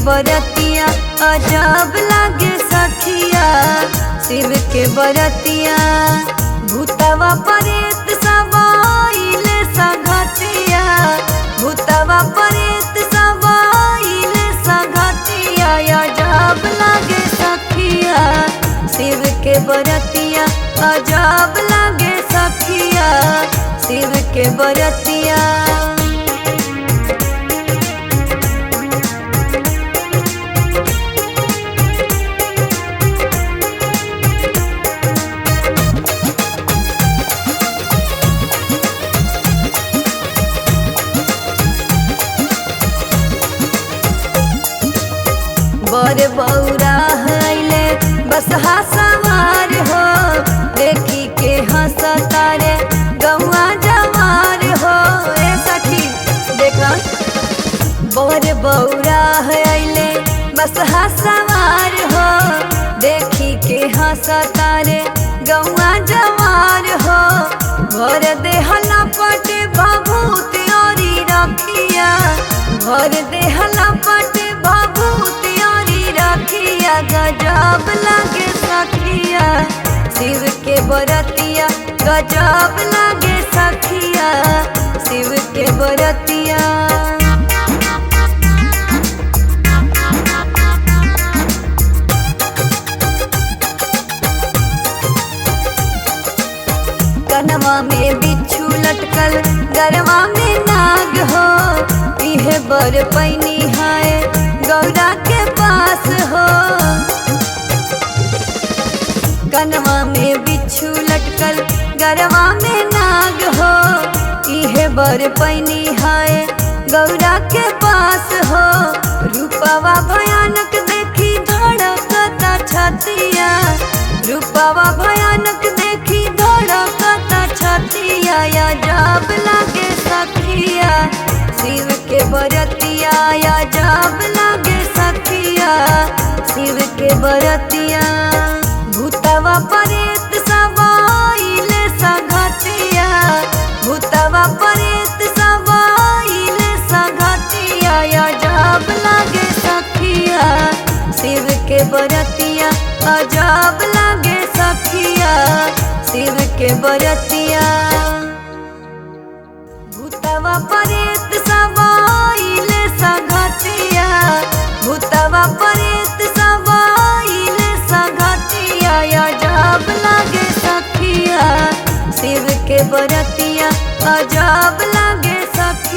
बरतिया अजब लागे सखिया, शिव के बरतिया। भूतवा परेत सब आइले संगतिया, भूतवा परेत सब आइले संगतिया। अजब लागे सखिया, शिव के बरतिया अजब लागे सखिया, शिव के बरतिया। बर बौरा हईले बसहा सवार हो, देखी के हंसता रे गौआ जवार हो। ए सखी देखा, बर बौरा हईले बसहा सवार हो, देखी के हंसता रे गौआ जवार हो। भर देहला पटे भभूत औरी रखिया, भर देहला पटे भभूत रखिया। गजब लागे सखिया, शिव के बरतिया गजब लागे सखिया, शिव के बरतिया। कनवा में बिच्छू लटकल गरवा में नाग हो, इहे बर पैनी है गौरा के पास हो। कनवा में बिच्छू लटकल गरवा में नाग हो, इहे बर पैनी है गौरा के पास हो। रूपवा भयानक देखी धड़कता छतिया, रूपवा भयानक देखी धड़कता छतिया। अजब लागे सखिया, शिव के बरतिया अजब लागे सखिया, शिव के बरतिया। भूतवा परेत सब आइले संगतिया, भूतवा परेत सब आइले संगतिया। अजब लागे सखिया, शिव के बरतिया अजब लागे सखिया, शिव के बरतिया। भूतवा परेत सब आइले संगतिया, भूतवा परेत सब आइले संगतिया। अजब लागे सखिया, शिव के बरतिया अजब लागे सखिया।